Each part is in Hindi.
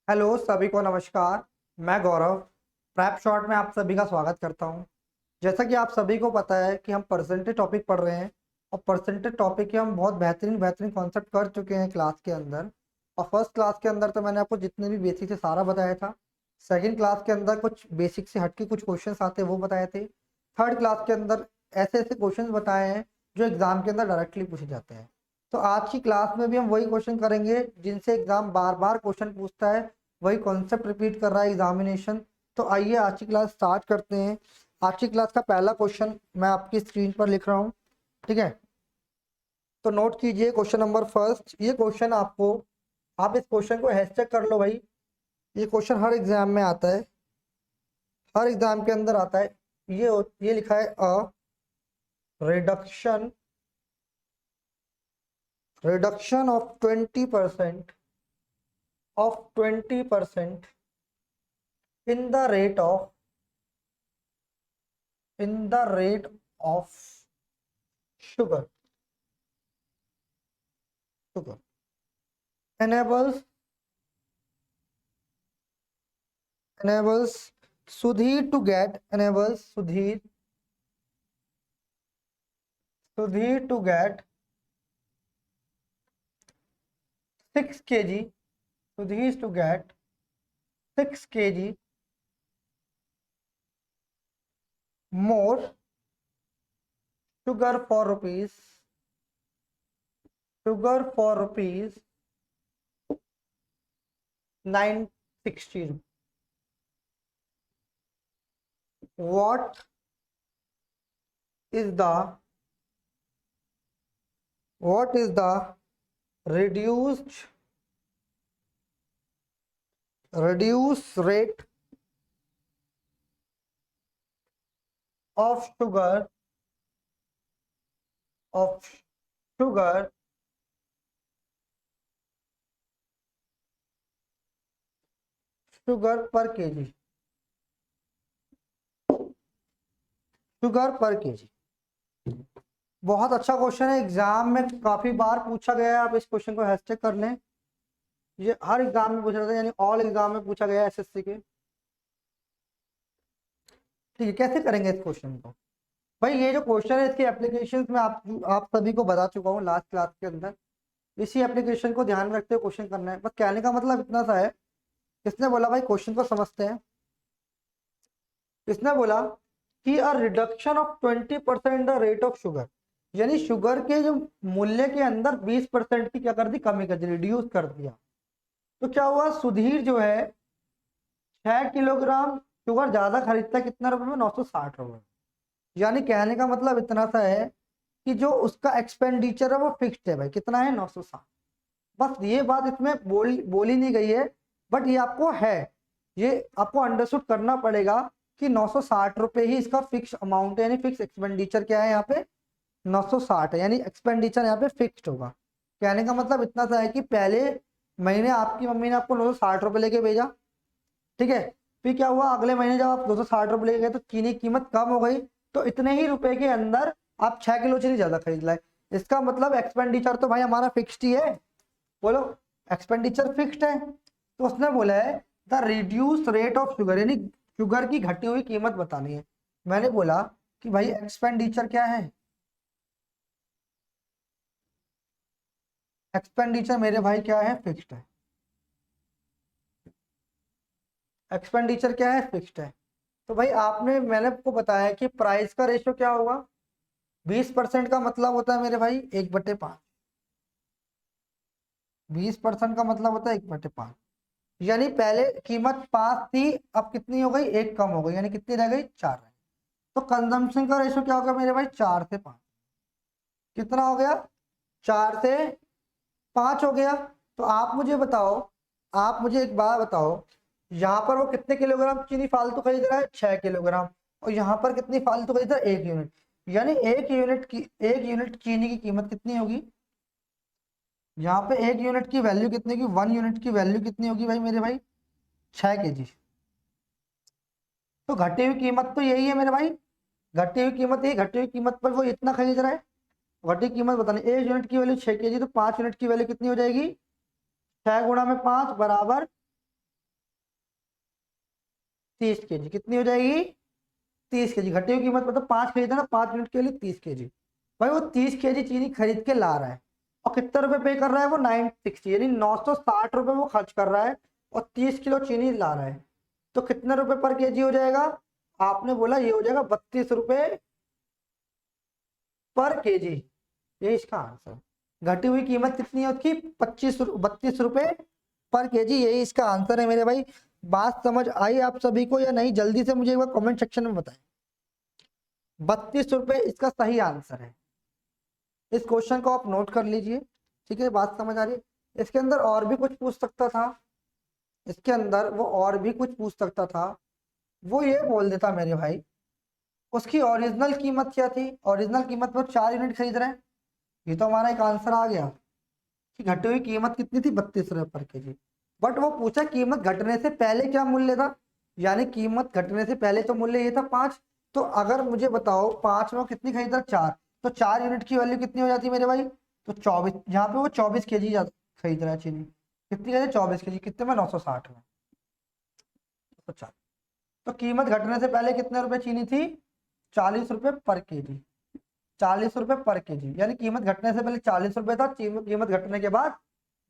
हेलो सभी को नमस्कार। मैं गौरव प्रैप शॉट में आप सभी का स्वागत करता हूं। जैसा कि आप सभी को पता है कि हम परसेंटेज टॉपिक पढ़ रहे हैं और परसेंटेज टॉपिक के हम बहुत बेहतरीन बेहतरीन कॉन्सेप्ट कर चुके हैं क्लास के अंदर। और फर्स्ट क्लास के अंदर तो मैंने आपको जितने भी बेसिक से सारा बताया था। सेकंड क्लास के अंदर कुछ बेसिक से हटके कुछ क्वेश्चंस आते हैं वो बताए थे। थर्ड क्लास के अंदर ऐसे ऐसे क्वेश्चंस बताए हैं जो एग्जाम के अंदर डायरेक्टली पूछे जाते हैं। तो आज की क्लास में भी हम वही क्वेश्चन करेंगे जिनसे एग्जाम बार बार क्वेश्चन पूछता है, वही कॉन्सेप्ट रिपीट कर रहा है एग्जामिनेशन। तो आइए आज की क्लास स्टार्ट करते हैं। आज की क्लास का पहला क्वेश्चन मैं आपकी स्क्रीन पर लिख रहा हूँ, ठीक है। तो नोट कीजिए क्वेश्चन नंबर फर्स्ट। ये क्वेश्चन आपको, आप इस क्वेश्चन को हैशटैग कर लो भाई। ये क्वेश्चन हर एग्जाम में आता है, हर एग्जाम के अंदर आता है। ये लिखा है a reduction reduction of 20% in the rate of sugar enables Sudhir to get 6 kg. Sudhir is to get 6 kg more sugar for rupees 960. What is the reduced rate of sugar per kg? Sugar पर केजी। बहुत अच्छा क्वेश्चन है, एग्जाम में काफी बार पूछा गया है। आप इस क्वेश्चन को हैशटैग कर लें। ये हर एग्जाम में पूछा जाता है, यानी ऑल एग्जाम में पूछा गया है एसएससी के। ठीक है, कैसे करेंगे इस क्वेश्चन को भाई? ये जो क्वेश्चन है इसकी एप्लीकेशन में आप सभी को बता चुका हूँ लास्ट क्लास के अंदर। इसी एप्लीकेशन को ध्यान में रखते हुए क्वेश्चन करना है। बस कहने का मतलब इतना सा है, किसने बोला भाई क्वेश्चन को समझते हैं। किसने बोला कि a reduction of 20% the rate of sugar, यानी शुगर के जो मूल्य के अंदर 20% की क्या कर दी, कमी कर दी, रिड्यूस कर दिया। तो क्या हुआ, सुधीर जो है 6 किलोग्राम शुगर ज्यादा खरीदता है, कितना रुपए में, 960 रुपए। यानी कहने का मतलब इतना सा है कि जो उसका एक्सपेंडिचर है वो फिक्स्ड है भाई, कितना है, 960। बस ये बात इसमें बोली नहीं गई है, बट ये आपको है, ये आपको अंडरस्टूड करना पड़ेगा कि 960 रुपए ही इसका फिक्स अमाउंट है, यानी फिक्स एक्सपेंडिचर क्या है यहाँ पे, 960 है, यानी एक्सपेंडिचर यहाँ पे फिक्स्ड होगा। कहने का मतलब इतना सा है कि पहले महीने आपकी मम्मी ने आपको 960 रुपए लेके भेजा, ठीक है। फिर क्या हुआ, अगले महीने जब आप 260 रुपए लेके गए तो चीनी की कीमत कम हो गई, तो इतने ही रुपए के अंदर आप 6 किलो चीनी ज्यादा खरीद लाए। इसका मतलब एक्सपेंडिचर तो भाई हमारा फिक्स्ड ही है। बोलो, एक्सपेंडिचर फिक्स्ड है। तो उसने बोला है the reduce rate of sugar, यानी शुगर की घटी हुई कीमत बतानी है। मैंने बोला कि भाई एक्सपेंडिचर क्या है, एक्सपेंडिचर मेरे भाई क्या है, फिक्स्ड है। एक्सपेंडिचर क्या है, फिक्स्ड है। तो भाई मैंने आपको बताया कि प्राइस का रेशियो क्या होगा, 20% का मतलब होता है मेरे भाई 1/5। 20% का मतलब होता है 1/5, यानी पहले कीमत 5 थी, अब कितनी हो गई, 1 कम हो गई, यानी कितनी रह गई, 4 रह गई। तो कंजम्पशन का रेशियो क्या होगा मेरे भाई, 4 से 5। कितना हो गया, 4 से 5 हो गया। तो आप मुझे बताओ, आप मुझे एक बात बताओ, यहाँ पर वो कितने किलोग्राम चीनी फालतू खरीद रहा है, 6 किलोग्राम। और यहाँ पर कितनी फालतू खरीद रहा है, 1 यूनिट। यानी 1 यूनिट चीनी की कीमत कितनी होगी, यहाँ पे 1 यूनिट की वैल्यू कितनी होगी, 1 यूनिट की वैल्यू कितनी होगी भाई मेरे भाई, 6 kg। तो घटी हुई कीमत तो यही है मेरे भाई, घटी हुई कीमत यही, घटी हुई कीमत पर वो इतना खरीद रहा है। घटी कीमत बतानी, 1 यूनिट की वैल्यू 6 kg, तो 5 यूनिट की वैल्यू कितनी हो जाएगी, 6 गुणा में 5 बराबर 30 kg कितनी हो जाएगी? 30 kg। घटी हुई कीमत मतलब 5 खरीदा ना, 5 यूनिट के लिए 30 kg। भाई वो 30 kg चीनी खरीद के ला रहा है और कितने रुपए पे कर रहा है वो? 960, यानी 960 रुपए वो खर्च कर रहा है और 30 किलो चीनी ला रहा है। तो कितने रुपए पर केजी हो जाएगा? आपने बोला ये हो जाएगा 32 रुपए पर केजी। ये इसका आंसर। घटी हुई कीमत कितनी है उसकी? 32 रुपए पर केजी। यही इसका आंसर है मेरे भाई। बात समझ आई आप सभी को या नहीं? जल्दी से मुझे एक बार कमेंट सेक्शन में बताएं। 32 रुपए इसका सही आंसर है। इस क्वेश्चन को आप नोट कर लीजिए। ठीक है, बात समझ आ रही है? इसके अंदर और भी कुछ पूछ सकता था, इसके अंदर वो और भी कुछ पूछ सकता था। वो ये बोल देता मेरे भाई, उसकी ओरिजिनल कीमत क्या थी? ओरिजिनल कीमत पर 4 यूनिट खरीद रहे हैं। ये तो हमारा एक आंसर आ गया कि घटी हुई कीमत कितनी थी? 32 रुपए पर केजी। बट वो पूछा कीमत घटने से पहले क्या मूल्य था, यानी कीमत घटने से पहले तो मूल्य ये था 5। तो अगर मुझे बताओ 5 में कितनी खरीदा? 4। तो 4 यूनिट की वैल्यू कितनी हो जाती है मेरे भाई? तो 24। यहाँ पे वो 24 kg खरीद रहा है चीनी। कितनी कहते? 24 kg। कितने में? 960 में। तो 4। तो कीमत घटने से पहले कितने रुपए चीनी थी? 40 रुपए पर केजी। 40 रुपए पर केजी, यानी कीमत घटने से पहले 40 रुपए था, कीमत घटने के बाद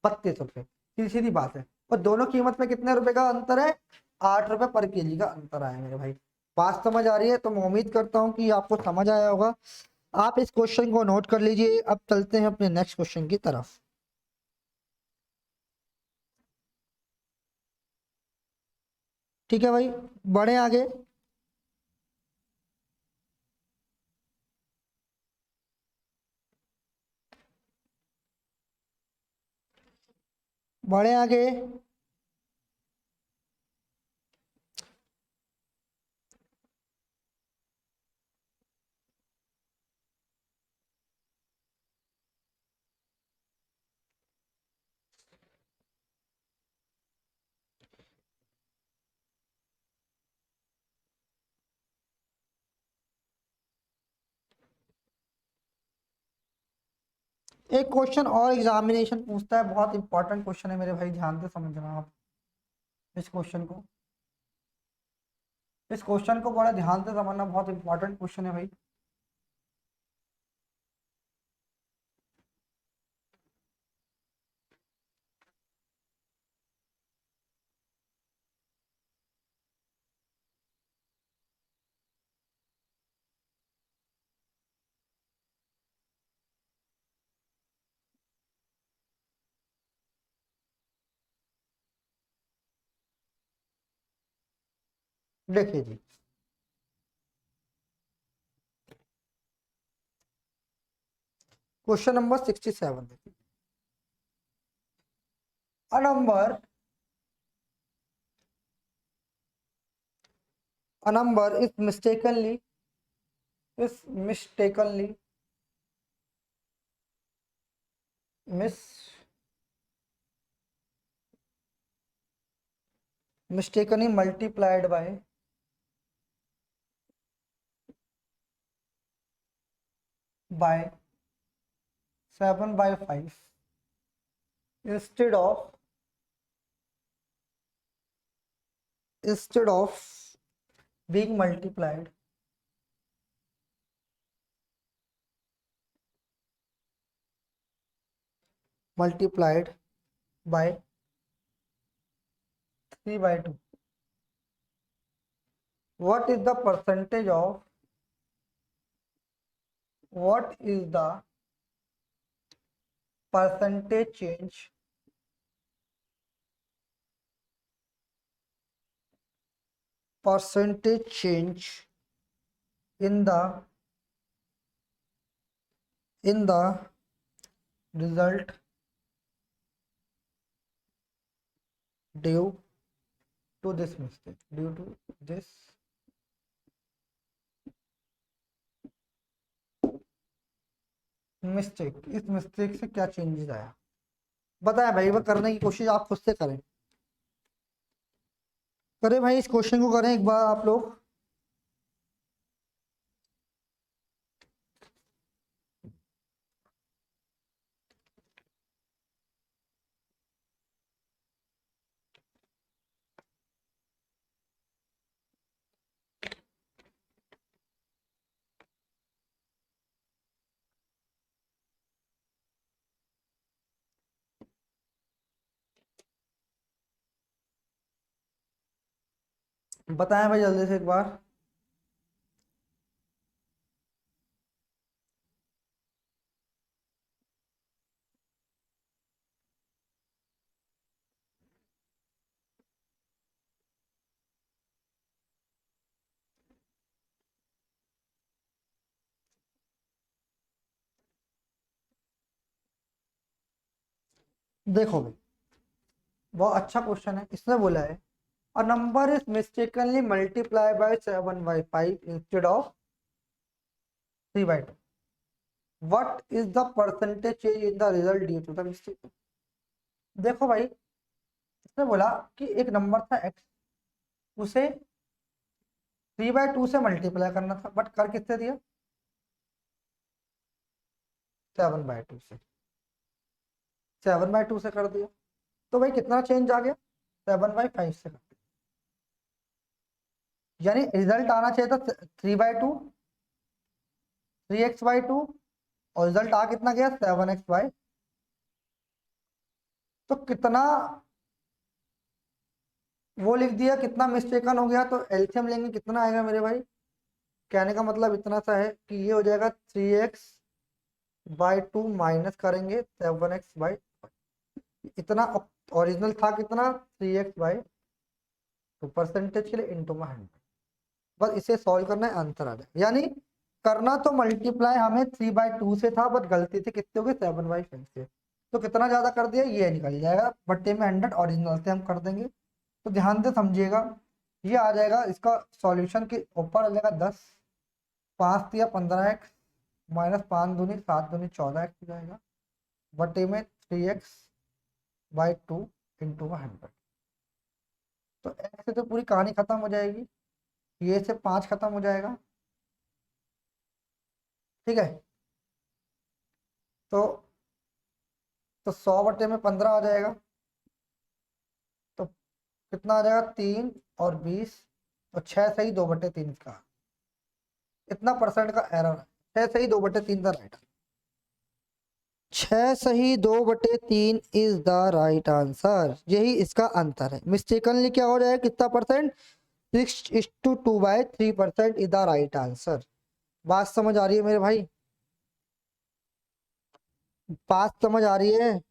32 रुपए। सीधी सीधी बात है। और दोनों कीमत में कितने रुपए का अंतर है? 8 रुपए पर केजी का अंतर आया मेरे भाई। बात समझ आ रही है? तो मैं उम्मीद करता हूँ कि आपको समझ आया होगा। आप इस क्वेश्चन को नोट कर लीजिए। अब चलते हैं अपने नेक्स्ट क्वेश्चन की तरफ। ठीक है भाई, बढ़े आगे। बढ़े आगे। एक क्वेश्चन और एग्जामिनेशन पूछता है, बहुत इंपॉर्टेंट क्वेश्चन है मेरे भाई, ध्यान से समझना आप इस क्वेश्चन को। इस क्वेश्चन को बड़ा ध्यान से समझना, बहुत इंपॉर्टेंट क्वेश्चन है भाई। देखिए जी, क्वेश्चन नंबर 67 देखिए। A number a number is mistakenly multiplied by 7/5 instead of being multiplied by 3/2. What is the percentage of what is the percentage change in the result due to this mistake? Due to this mistake, इस मिस्टेक से क्या चेंजेस आया? बताया भाई, वो करने की कोशिश आप खुद से करें। करें भाई, इस क्वेश्चन को करें एक बार आप लोग। बताएं भाई जल्दी से एक बार। देखो भाई, बहुत अच्छा क्वेश्चन है। इसने बोला है a number is mistakenly multiply by 7/5 instead of 3/2, what is the percentage change in the result due to the mistake. देखो भाई, इसने बोला कि एक नंबर था x, उसे 3/2 से मल्टीप्लाई करना था, बट कर किससे दिया? 7/2 से। 7/2 से कर दिया, तो भाई कितना चेंज आ गया? 7/5 से कर दिया। यानी रिजल्ट आना चाहिए था 3/2, 3x/2, और रिजल्ट आ कितना गया? 7x/। तो कितना वो लिख दिया, कितना मिस्टेकन हो गया, तो एलसीएम लेंगे कितना आएगा मेरे भाई? कहने का मतलब इतना सा है कि ये हो जाएगा 3x/2 माइनस करेंगे 7x/। इतना ओरिजिनल था कितना? 3x/। तो परसेंटेज के लिए इंटू में 100। बस इसे सॉल्व करना है, आंसर आ जाए। यानी करना तो मल्टीप्लाई हमें 3/2 से था, बट गलती से कितने हो गए? 7/5 से। तो कितना ज्यादा कर दिया, ये निकल जाएगा बट्टे में 100, ओरिजिनल से हम कर देंगे। तो ध्यान से समझिएगा, ये आ जाएगा इसका सॉल्यूशन के ऊपर आ जाएगा 10, 5 या 15x, माइनस 5 दूनी 7 दूनी 14x हो जाएगा, बटे में 3x/2 इंटू 100। तो x से तो पूरी कहानी खत्म हो जाएगी, ये से 5 खत्म हो जाएगा। ठीक है, तो 100/15 आ जाएगा। तो कितना आ जाएगा? 3 और 20, तो 6 सही 2/3 का। इतना परसेंट का एरर है। 6 सही 2/3 का राइट। 6 सही 2/3 इज द राइट आंसर। यही इसका आंसर है। मिस्टेकनली क्या हो जाएगा, कितना percent? 6:2/3% is the right answer. बात समझ आ रही है मेरे भाई? बात समझ आ रही है?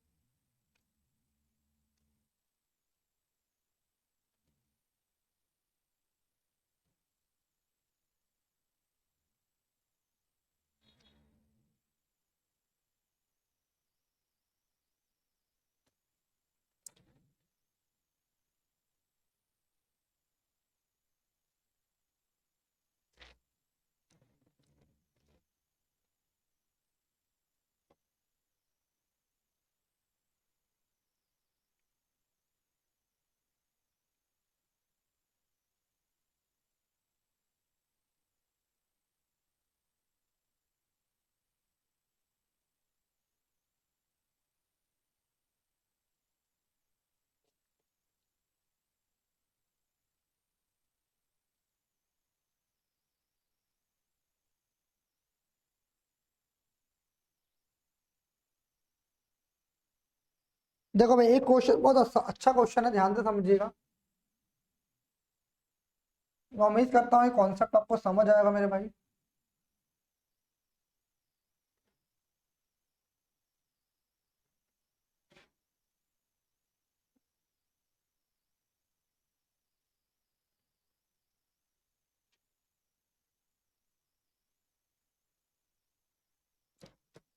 देखो भाई, एक क्वेश्चन बहुत अच्छा क्वेश्चन है, ध्यान से समझिएगा। मैं उम्मीद करता हूँ ये कॉन्सेप्ट आपको समझ आएगा मेरे भाई।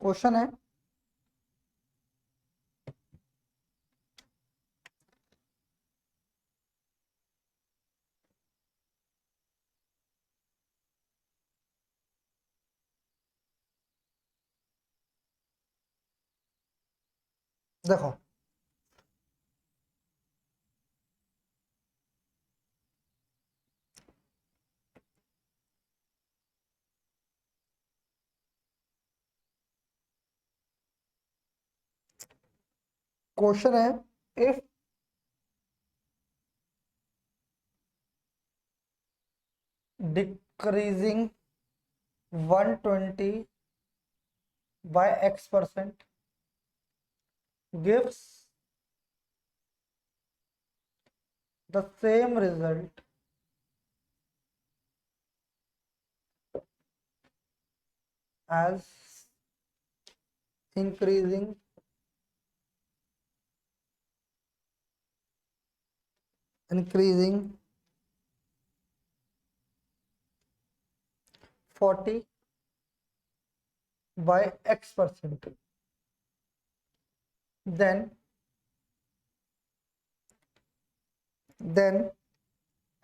क्वेश्चन है, देखो क्वेश्चन है, if decreasing 120 by x% gives the same result as increasing 40 by x%, then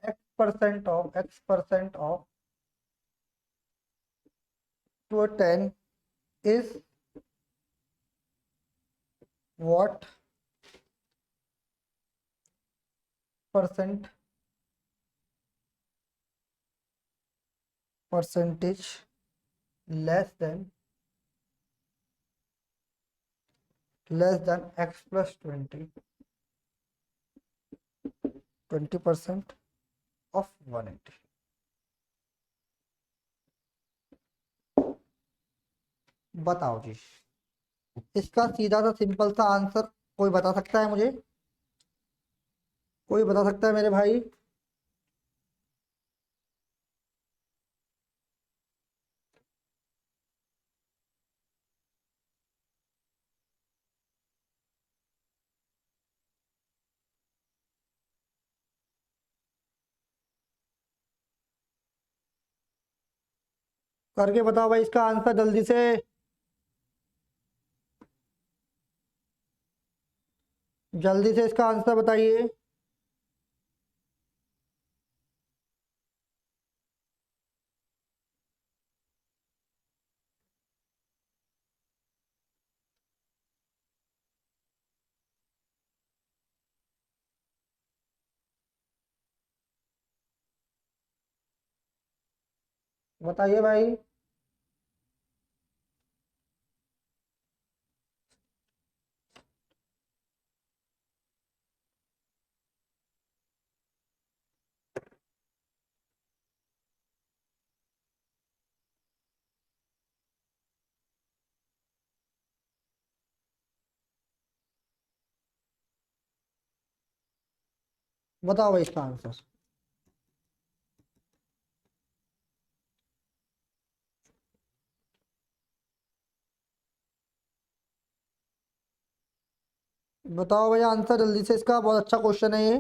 x% of 210 is what percentage less than x plus 20% of 180। बताओ जी, इसका सीधा सा सिंपल सा आंसर कोई बता सकता है मुझे? कोई बता सकता है मेरे भाई? करके बताओ भाई इसका आंसर जल्दी से। जल्दी से इसका आंसर बताइए। बताइए भाई। बताओ भाई इसका आंसर। बताओ भाई आंसर जल्दी से इसका, बहुत अच्छा क्वेश्चन है ये।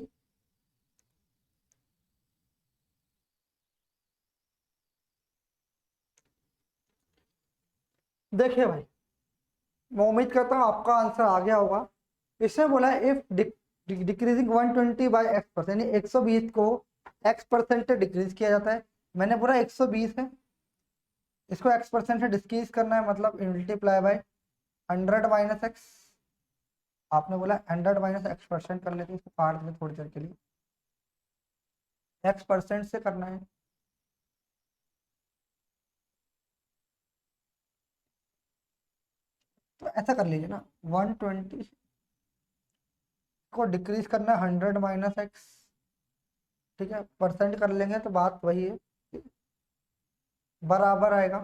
देखिए भाई, मैं उम्मीद करता हूँ आपका आंसर आ गया होगा। इसने बोला इफ डिक्रीजिंग 120 बाय x%, यानी 120 को x% से डिक्रीज किया जाता है। मैंने बोला 120 है, इसको x% से डिक्रीज करना है, मतलब मल्टीप्लाई बाय 100 माइनस एक्स। आपने बोला 100 माइनस x% कर लेते हैं, इसको काट दें थोड़ी देर के लिए। x% से करना है, तो ऐसा कर लीजिए ना, 120 को डिक्रीज करना है 100 माइनस एक्स। ठीक है, परसेंट कर लेंगे तो बात वही है, बराबर आएगा।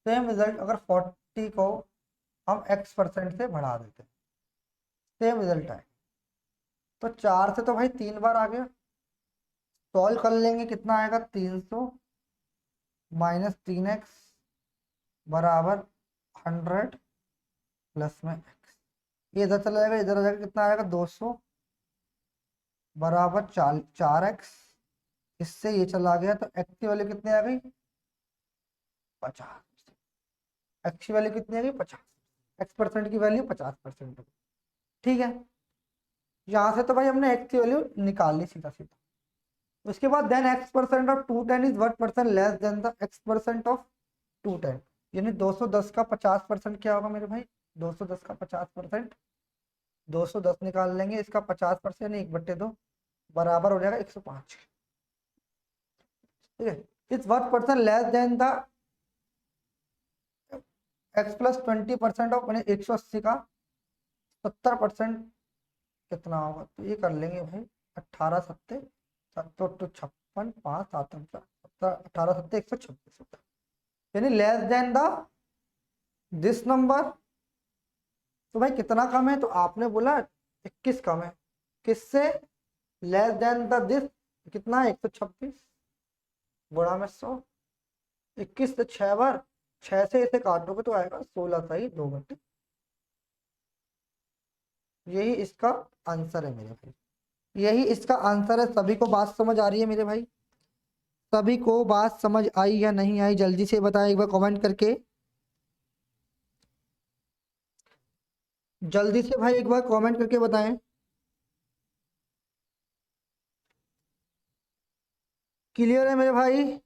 सेम रिजल्ट अगर 40 को हम x% से बढ़ा देते हैं, सेम रिजल्ट आए। तो 4 से तो भाई 3 बार आ गया, सॉल्व कर लेंगे कितना आएगा, 300 माइनस 3x बराबर 100 प्लस में x। ये इधर चला जाएगा, इधर आ जाएगा, कितना आएगा 200 बराबर 4x। इससे ये चला गया तो x की वैल्यू कितनी आ गई, 50। x की वैल्यू कितनी आ गई, 50। x% की वैल्यू 50%। ठीक है, यहाँ से तो भाई हमने x की वैल्यू निकाल ली सीधा सीधा। उसके बाद then x% of 210 is what percent less than the x% of 210, यानी 210 का 50% क्या होगा मेरे भाई, 210 का 50%, 210 निकाल लेंगे, इसका 50% 1/2 बराबर हो जाएगा 105। ठीक है, it's what percent less than the x plus 20% of, यानी 180 का 70% कितना होगा, तो ये कर लेंगे भाई 18 सत्ते 56 5 7 18 सत्ते 126, यानी less than the this number. तो भाई कितना कम है, तो आपने बोला 21 कम है, किससे, लेस देन द दिस, कितना है 126 गुणा में 100, 21 से 6 बार 6 से इसे काटोगे तो आएगा 16 सही 2/। यही इसका आंसर है मेरे भाई, यही इसका आंसर है। सभी को बात समझ आ रही है मेरे भाई? सभी को बात समझ आई या नहीं आई जल्दी से बताएं एक बार कमेंट करके। जल्दी से भाई एक बार कमेंट करके बताएं। क्लियर है मेरे भाई?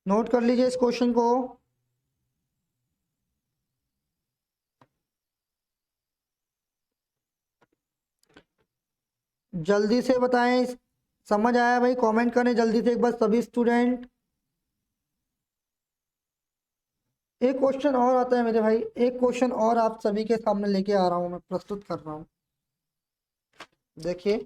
नोट कर लीजिए इस क्वेश्चन को। जल्दी से बताएं, समझ आया भाई? कमेंट करें जल्दी से एक बार सभी स्टूडेंट। एक क्वेश्चन और आता है मेरे भाई, एक क्वेश्चन और आप सभी के सामने लेके आ रहा हूं, मैं प्रस्तुत कर रहा हूं। देखिए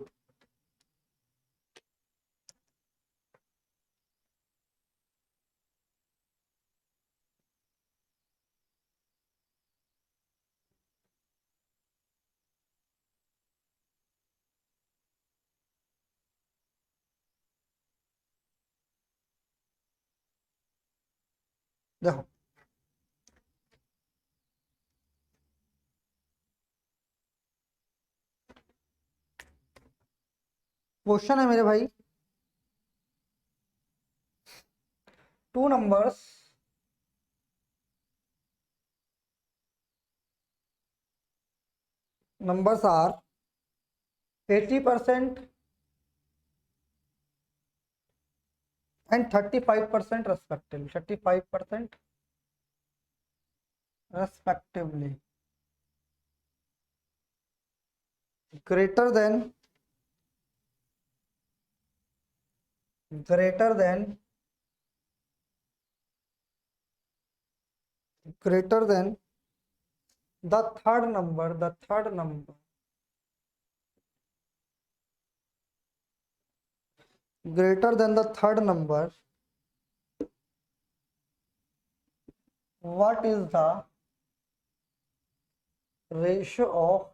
देखो, क्वेश्चन है मेरे भाई, two numbers numbers are 80% and 35% respectively, 35% respectively, greater than greater than greater than the third number, the third number greater than the third number, what is the ratio of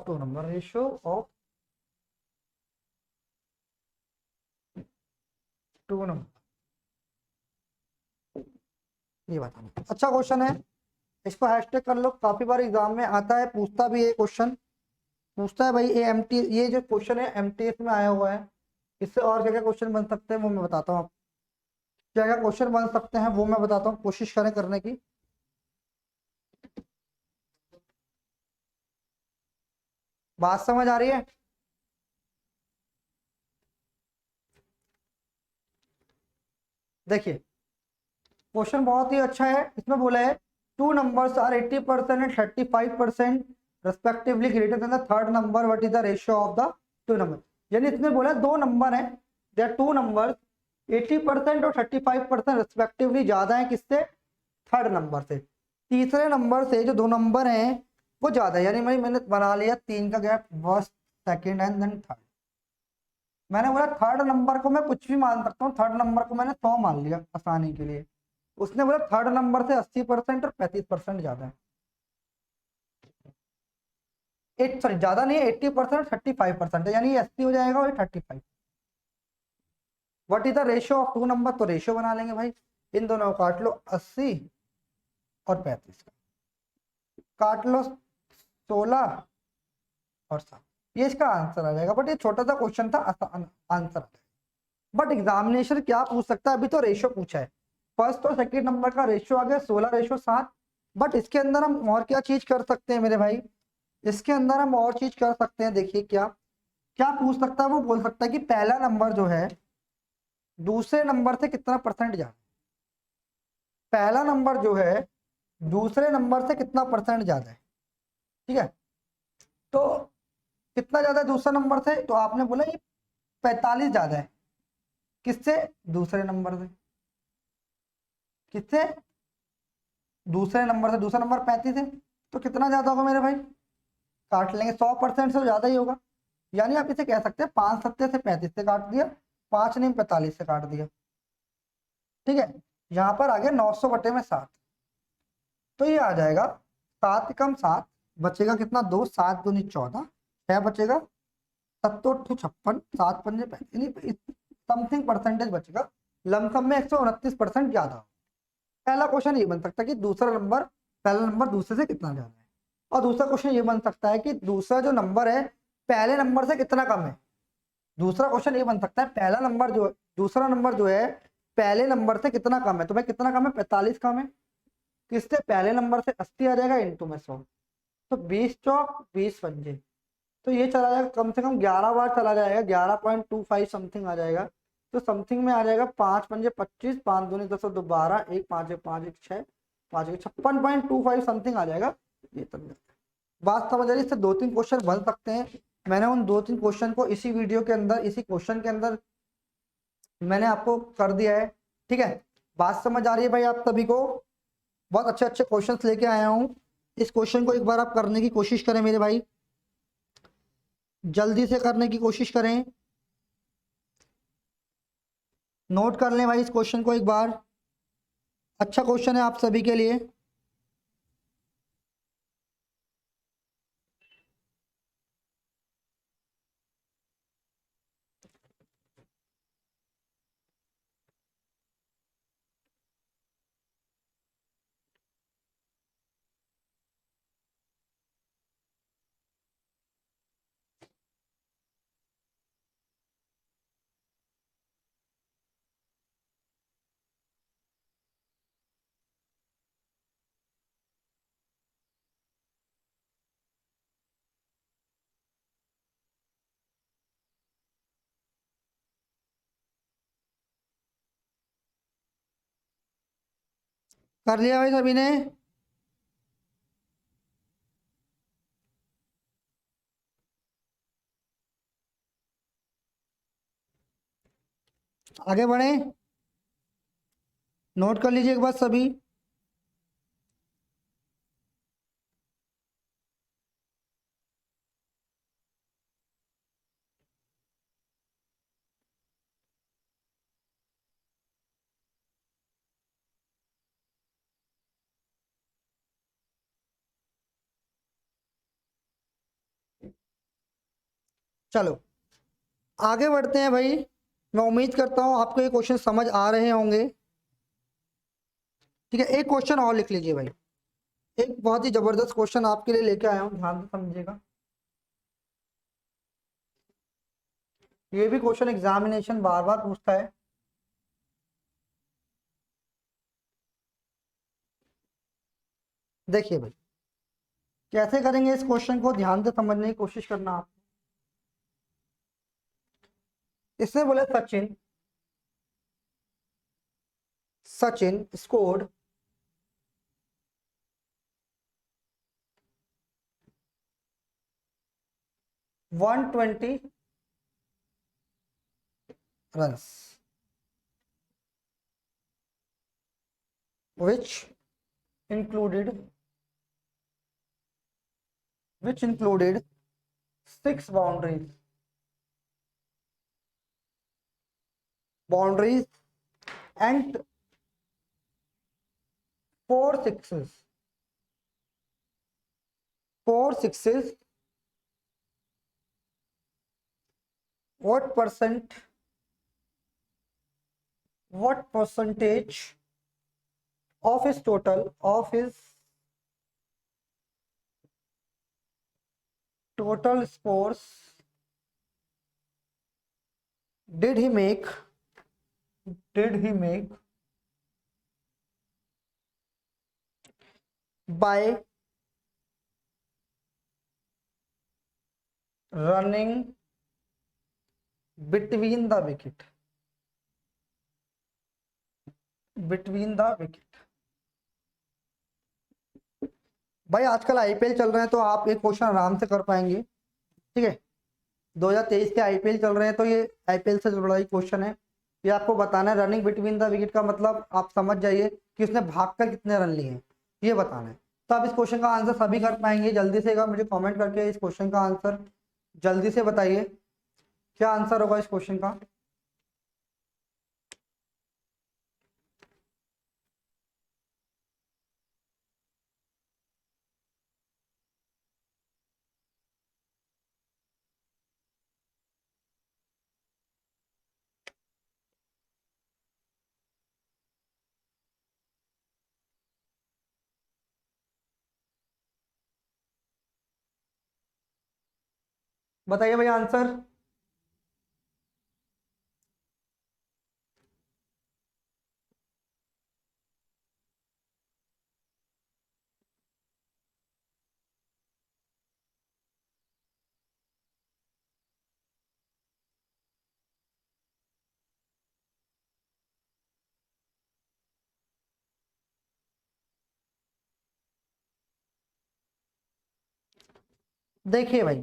two number, ratio of two number, ये बताना। अच्छा क्वेश्चन है, इसको हैशटैग कर लो, काफी बार एग्जाम में आता है, पूछता भी है क्वेश्चन, पूछता है भाई एमटी, ये जो क्वेश्चन है एमटीएस में आया हुआ है, इससे और क्या क्या क्वेश्चन बन सकते हैं वो मैं बताता हूँ। क्या क्या क्वेश्चन बन सकते हैं वो मैं बताता हूँ, कोशिश करें करने की। बात समझ आ रही है? देखिए क्वेश्चन बहुत ही अच्छा है, इसमें बोला है two numbers are 80% and 35% respectively greater than the third number, what is the ratio of the two number. यानी इसमें बोला है दो नंबर है, दे आर टू नंबर्स, 80% और 35% रेस्पेक्टिवली ज्यादा है किससे? थर्ड नंबर से। तीसरे नंबर से जो दो नंबर हैं वो ज्यादा है, यानी मैंने बना लिया 3 का gap, first second and then third. मैंने बोला थर्ड नंबर को मैं कुछ भी मान सकता हूँ, थर्ड नंबर को मैंने 100 मान लिया आसानी के लिए। उसने बोला थर्ड नंबर से 80% और 35% ज्यादा है, एट सॉरी ज्यादा नहीं है, 80% और 35% है, यानी 80 हो जाएगा और 35। What is the ratio of two number, तो रेशियो बना लेंगे भाई, इन दोनों को काट लो, 80 और 35 का काट लो 16 और 7, ये इसका आंसर आ जाएगा। बट ये छोटा सा क्वेश्चन था, आसान आंसर आ जाएगा। बट एग्जामिनेशन क्या पूछ सकता है, अभी तो रेशियो पूछा है, फर्स्ट और सेकंड नंबर का रेशियो आ गया 16:7। बट इसके अंदर हम और क्या चीज कर सकते हैं मेरे भाई, इसके अंदर हम और चीज कर सकते हैं। देखिए क्या क्या पूछ सकता है, वो बोल सकता है कि पहला नंबर जो है दूसरे नंबर से कितना परसेंट ज्यादा, पहला नंबर जो है दूसरे नंबर से कितना परसेंट ज्यादा है, ठीक है? तो कितना ज्यादा है दूसरा नंबर से, तो आपने बोला ये 45 ज्यादा है, किससे? दूसरे नंबर से। किससे? दूसरे नंबर से। दूसरा नंबर 35 है, तो कितना ज्यादा होगा मेरे भाई? काट लेंगे, 100% से ज्यादा ही होगा। यानी आप इसे कह सकते हैं 5 सत्ते से 35 से काट दिया, 5 नहीं 45 से काट दिया, ठीक है? यहाँ पर आ गया 900 बटे में 7, तो ये आ जाएगा 7 कम 7 बचेगा कितना, 2, 7 दूनी 14, 6 बचेगा, 7 7 पंजे समथिंग परसेंटेज बचेगा, लमसम में 129% ज्यादा। पहला क्वेश्चन ये बन सकता है कि दूसरा नंबर, पहला नंबर दूसरे से कितना ज्यादा है, और दूसरा क्वेश्चन ये बन सकता है कि दूसरा जो नंबर है पहले नंबर से कितना कम है। दूसरा क्वेश्चन ये बन सकता है पहला नंबर जो, दूसरा नंबर जो है पहले नंबर से कितना कम है। तो भाई कितना कम है, 45 कम है, किससे, पहले नंबर से 80 आ जाएगा इंटू में 100, तो 20 चौक 20 पंजे, तो ये चला जाएगा कम से कम 11 बार चला जाएगा, 11.25 समथिंग आ जाएगा। तो समथिंग में आ जाएगा 5 पंजे 25, 5 दूनी 10 2 12, 1 5 1 5 1 6, 5 1 56.25 समथिंग आ जाएगा। ये तक बात समझ आ रही है। इससे 2-3 क्वेश्चन बन सकते हैं। मैंने उन 2-3 क्वेश्चन को इसी वीडियो के अंदर, इसी क्वेश्चन के अंदर मैंने आपको कर दिया है। ठीक है, बात समझ आ रही है भाई आप सभी को। बहुत अच्छे अच्छे क्वेश्चंस लेके आया हूँ। इस क्वेश्चन को एक बार आप करने की कोशिश करें मेरे भाई, जल्दी से करने की कोशिश करें, नोट कर लें भाई इस क्वेश्चन को एक बार। अच्छा क्वेश्चन है आप सभी के लिए। कर लिया भाई सभी ने? आगे बढ़े, नोट कर लीजिए एक बार सभी। चलो आगे बढ़ते हैं भाई। मैं उम्मीद करता हूं आपको ये क्वेश्चन समझ आ रहे होंगे। ठीक है, एक क्वेश्चन और लिख लीजिए भाई। एक बहुत ही जबरदस्त क्वेश्चन आपके लिए लेके आया हूं, ध्यान से समझिएगा। ये भी क्वेश्चन एग्जामिनेशन बार बार पूछता है। देखिए भाई कैसे करेंगे इस क्वेश्चन को, ध्यान से समझने की कोशिश करना आप। इसने बोले Sachin, Sachin scored 120 runs which included, which included 6 boundaries, boundaries and 4 sixes, 4 sixes. What percent, what percentage of his total, of his total scores did he make, did he make by running between the wicket, between the wicket। भाई आजकल आईपीएल चल रहे हैं तो आप एक क्वेश्चन आराम से कर पाएंगे। ठीक है, 2023 के आईपीएल चल रहे हैं तो ये आईपीएल से जुड़ा ही क्वेश्चन है। ये आपको बताना है रनिंग बिटवीन द विकेट का मतलब आप समझ जाइए कि उसने भागकर कितने रन लिए हैं, ये बताना है। तो आप इस क्वेश्चन का आंसर सभी कर पाएंगे। जल्दी से मुझे कमेंट करके इस क्वेश्चन का आंसर जल्दी से बताइए, क्या आंसर होगा इस क्वेश्चन का। बताइए भैया आंसर। देखिए भाई,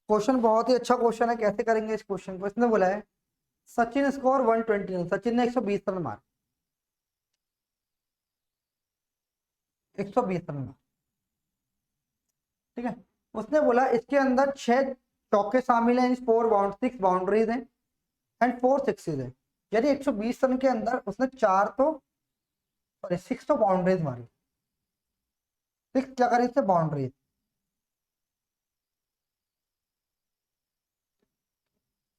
क्वेश्चन बहुत ही अच्छा क्वेश्चन है। कैसे करेंगे इस क्वेश्चन को? इसने बोला है सचिन स्कोर 120 रन, सचिन ने 120 रन मारे, 120 रन मारे, ठीक है। उसने बोला इसके अंदर 6 चौके शामिल हैं, 6 बाउंड्रीज हैं एंड 4 सिक्सेज हैं। यानी 120 रन के अंदर उसने 6 तो बाउंड्रीज मारी, 6 क्या करी इससे बाउंड्रीज,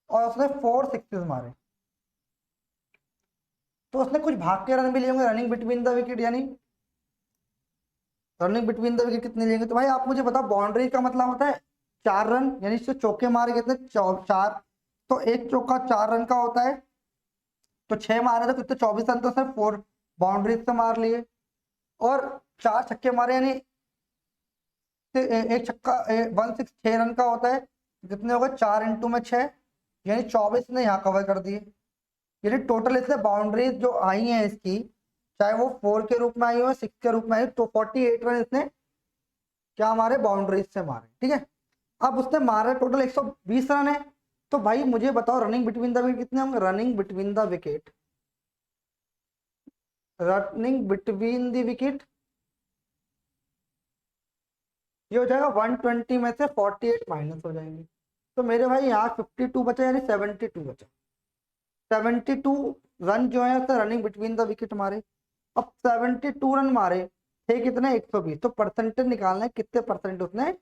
और उसने 4 सिक्सेज मारे। तो उसने कुछ भाग के रन भी लिए होंगे, रनिंग बिटवीन द विकेट, यानी रनिंग बिटवीन द विकेट कितने लेंगे? तो भाई आप मुझे बताओ, बाउंड्री का मतलब होता है 4 रन, यानी इससे चौके मारे कितने? 4। तो एक चौका 4 रन का होता है, तो 6 मारे तो कितने? 24 रन तो सिर्फ 4 बाउंड्रीज से मार लिए। और 4 छक्के मारे, यानी एक छक्का 1 6 रन का होता है, कितने हो गए? 4 × 6, यानी 24 ने यहाँ कवर कर दिए। यानी टोटल इससे बाउंड्रीज जो आई हैं इसकी, चाहे वो 4 के रूप में आई हो, 6 के रूप में आई, तो 48 रन इसने क्या मारे? बाउंड्रीज से मारे, ठीक है। अब उसने मारे टोटल 120 रन है। तो भाई मुझे बताओ रनिंग बिटवीन द विकेट कितने होंगे? Running between the wicket, running between the wicket ये हो जाएगा 120 में से 48 माइनस हो जाएंगे। तो मेरे भाई यहाँ 52 बचा, यानी 72 बचा। 72 रन जो है उसने रनिंग बिटवीन द विकेट मारे। अब 72 रन मारे थे कितने? 120। तो परसेंटेज निकालना है, कितने परसेंट उसने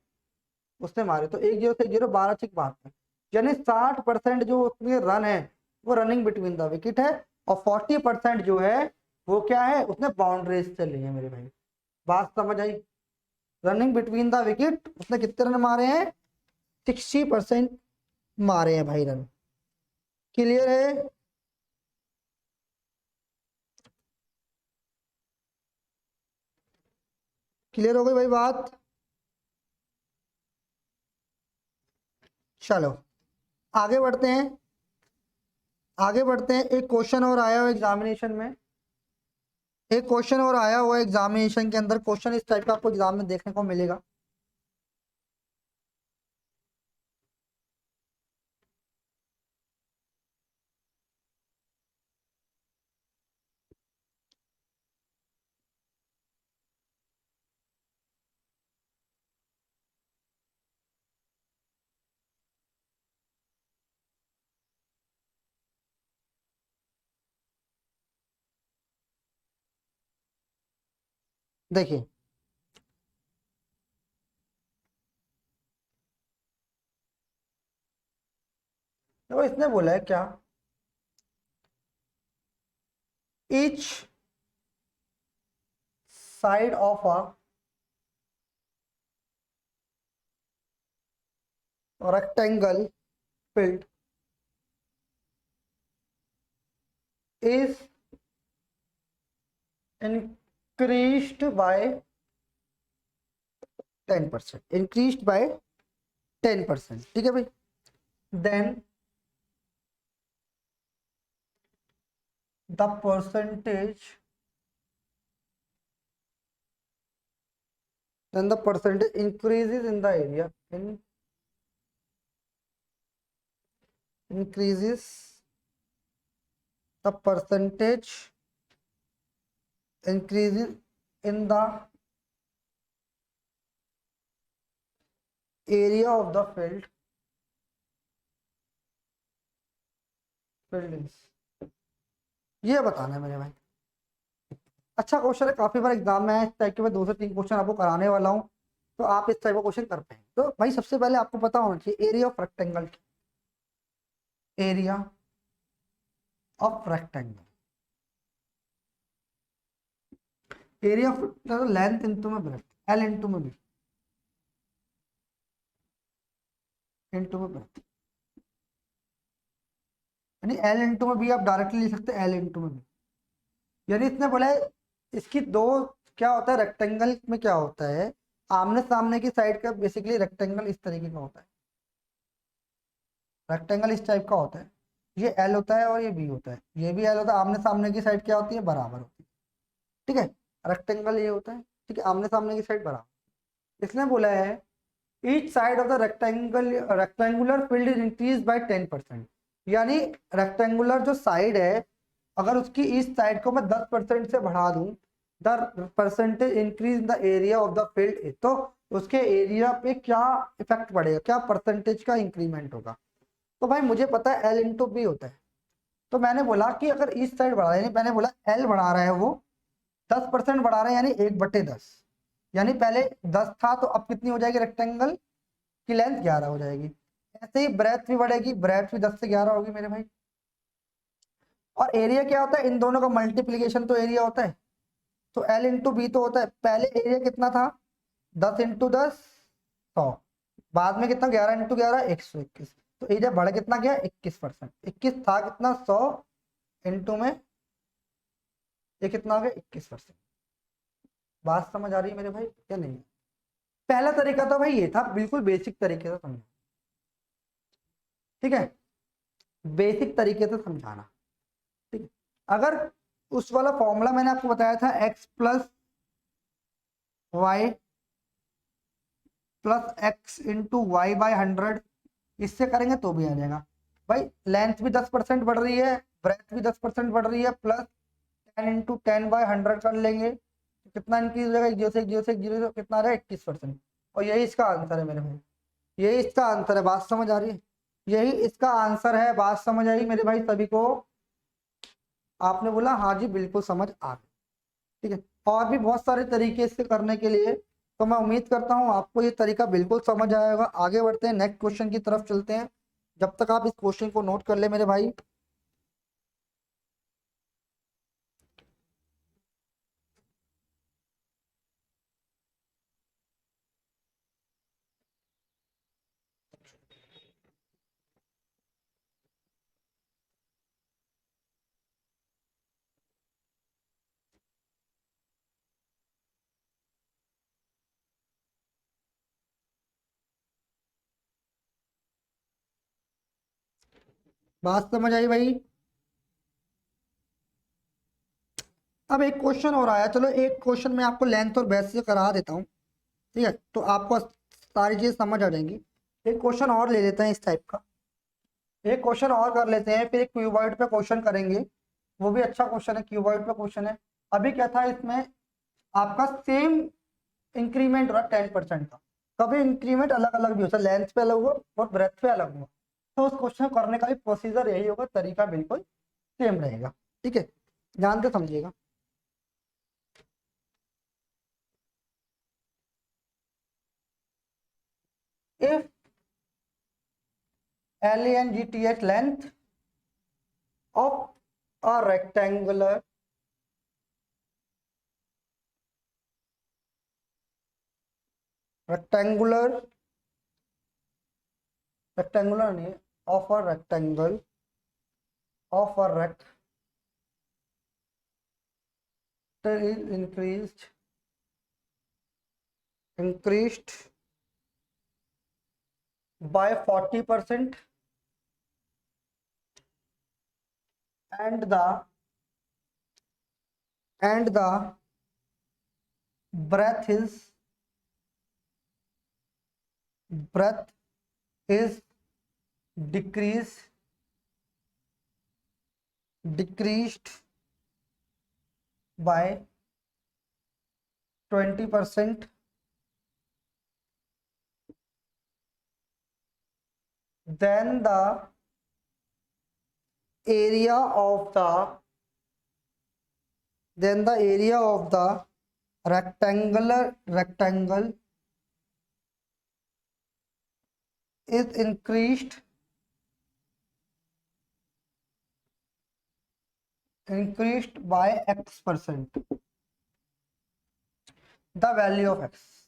उसने मारे। तो 1 0 से 0, 12 6 यानी 60% जो उसमें रन है वो रनिंग बिटवीन द विकेट है, और 40% जो है वो क्या है? उसने बाउंड्रीज से ली है मेरे भाई। बात समझ आई? रनिंग बिटवीन द विकेट उसने कितने रन मारे हैं? 60% मारे हैं भाई रन। क्लियर है? क्लियर हो गई भाई बात? चलो आगे बढ़ते हैं, आगे बढ़ते हैं। एक क्वेश्चन और आया हुआ एग्जामिनेशन में, एक क्वेश्चन और आया हुआ एग्जामिनेशन के अंदर। क्वेश्चन इस टाइप का आपको एग्जाम में देखने को मिलेगा। देखिए, तो इसने बोला है क्या? Each side of a rectangle filled is increased by 10%, increased by 10%, ठीक है भाई। then the percentage then the percentage increases in the area, increases the percentage increases in the area of the field is, ये बताना है मेरे भाई। अच्छा क्वेश्चन है, काफी बार एग्जाम में है इस टाइप के। मैं 2 से 3 क्वेश्चन आपको कराने वाला हूँ, तो आप इस टाइप का क्वेश्चन कर पाएंगे। तो भाई सबसे पहले आपको पता होना चाहिए area of rectangle, area of rectangle, area of length into में ब्रेथ, एल इंटू में बी। इंटू में ब्रेथ, यानी एल इंटू में भी आप डायरेक्टली लिख सकते हैं एल इंटू में भी। यानी इसने बोला है इसकी दो, क्या होता है रेक्टेंगल में क्या होता है, आमने सामने की साइड का बेसिकली रेक्टेंगल इस तरीके का होता है, रेक्टेंगल इस टाइप का होता है, ये एल होता है और ये बी होता है, ये भी एल होता है, आमने सामने की साइड क्या होती है बराबर होती है, ठीक है। रेक्टेंगल ये होता है, ठीक है, आमने सामने की साइड बराबर। इसने बोला है each side of the rectangular field is increase bye 10%, यानी रेक्टेंगुलर जो साइड है अगर उसकी इस साइड को मैं 10% से बढ़ा दूं, the percentage increase in the area of the field, तो उसके एरिया पे क्या इफेक्ट पड़ेगा, क्या परसेंटेज का इंक्रीमेंट होगा। तो भाई मुझे पता है एल इंटू बी होता है, तो मैंने बोला कि अगर इस साइड बढ़ा, यानी मैंने बोला एल बढ़ा रहा है वो 10% बढ़ा रहा है, यानी 1/10, यानी पहले 10 था तो अब कितनी हो जाएगी रेक्टेंगल की लेंथ 11 हो जाएगी। ऐसे ही ब्रेथ भी बढ़ेगी, ब्रेथ भी 10 से 11 होगी मेरे भाई। और एरिया क्या होता है, इन दोनों का मल्टीप्लीकेशन तो एरिया होता है, तो एल इंटू बी तो होता है, पहले एरिया कितना था 10 इंटू 10 100, बाद में कितना 11 इंटू 11 121, तो एरिया बढ़ कितना गया 21%, 21 था कितना 100 इंटू में ये कितना हो गया 21%। बात समझ आ रही है मेरे भाई या नहीं? पहला तरीका तो भाई ये था, बिल्कुल बेसिक तरीके से समझा, ठीक है, बेसिक तरीके से समझाना, ठीक है। अगर उस वाला फॉर्मूला मैंने आपको बताया था x plus y plus x into y by 100, इससे करेंगे तो भी आ जाएगा भाई। लेंथ भी 10% बढ़ रही है, ब्रेथ भी 10% बढ़ रही है, प्लस 10 इंटू 10/100 कर लेंगे तो कितना इंक्रीज हो जाएगा, 1 0 से 1 0 से 1 0 कितना आ रहा है 21%। और यही इसका आंसर है मेरे भाई, यही इसका आंसर है, बात समझ आ रही है, यही इसका आंसर है, बात समझ आई मेरे भाई सभी को? आपने बोला हाँ जी बिल्कुल समझ आ गई, ठीक है। और भी बहुत सारे तरीके इससे करने के लिए, तो मैं उम्मीद करता हूँ आपको ये तरीका बिल्कुल समझ आया होगा। आगे बढ़ते हैं, नेक्स्ट क्वेश्चन की तरफ चलते हैं, जब तक आप इस क्वेश्चन को नोट कर ले मेरे भाई। बात समझ आई भाई? अब एक क्वेश्चन और आया, चलो एक क्वेश्चन मैं आपको लेंथ और बेस से करा देता हूँ, ठीक है, तो आपको सारी चीज समझ आ जाएंगी। एक क्वेश्चन और ले लेते हैं इस टाइप का, एक क्वेश्चन और कर लेते हैं, फिर एक क्यूबॉइड पे क्वेश्चन करेंगे, वो भी अच्छा क्वेश्चन है, क्यूबॉइड पे क्वेश्चन है। अभी क्या था इसमें, आपका सेम इंक्रीमेंट रहा 10% का, कभी इंक्रीमेंट अलग अलग भी हो सकता है, लेंथ पे अलग हुआ और ब्रेथ पे अलग हुआ, तो उस क्वेश्चन करने का भी प्रोसीजर यही होगा, तरीका बिल्कुल सेम रहेगा, ठीक है, ध्यान से समझिएगा। If LNGTH length of a rectangular rectangular नहीं, of a rectangle of a rectangle is increased by 40% and the breadth is decreased by 20%, then the area of the rectangle is increased by X%, the value of X,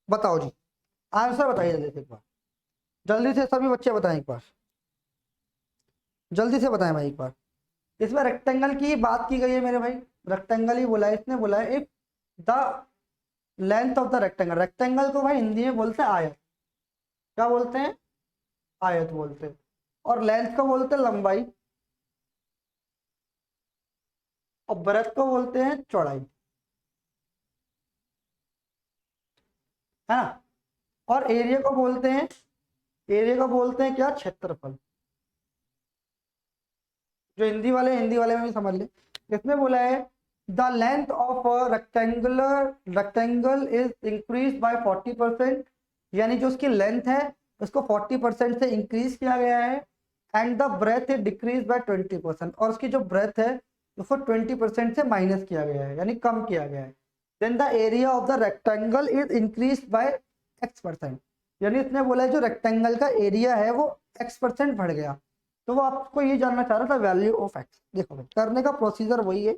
बताओ जी, आंसर बताइए जल्दी से एक बार, जल्दी से सभी बच्चे बताएं एक बार, जल्दी से बताएं भाई एक बार। इसमें रेक्टेंगल की बात की गई है मेरे भाई, रेक्टेंगल ही बोला है इसने, बोला है एक the length of the rectangle. Rectangle को भाई हिंदी में बोलते हैं आयत, क्या बोलते हैं, आयत बोलते हैं। और लेंथ को बोलते हैं लंबाई, और ब्रेथ को बोलते हैं चौड़ाई, है ना। और एरिया को बोलते हैं, एरिया को बोलते हैं क्या, क्षेत्रफल। जो हिंदी वाले, हिंदी वाले में भी समझ ले। इसमें बोला है the length of rectangle is increase bye 40%, यानी जो उसकी लेंथ है उसको 40% से इंक्रीज किया गया है। And the breadth is decrease by 20%, और उसकी जो ब्रेथ है उसको 20% से माइनस किया गया है, यानी कम किया गया है। Then the area of the rectangle is increase by X%, यानी इसने बोला है जो रेक्टेंगल का एरिया है वो X% बढ़ गया। तो वो आपको ये जानना चाह रहा था वैल्यू ऑफ एक्स। देखो भाई करने का प्रोसीजर वही है,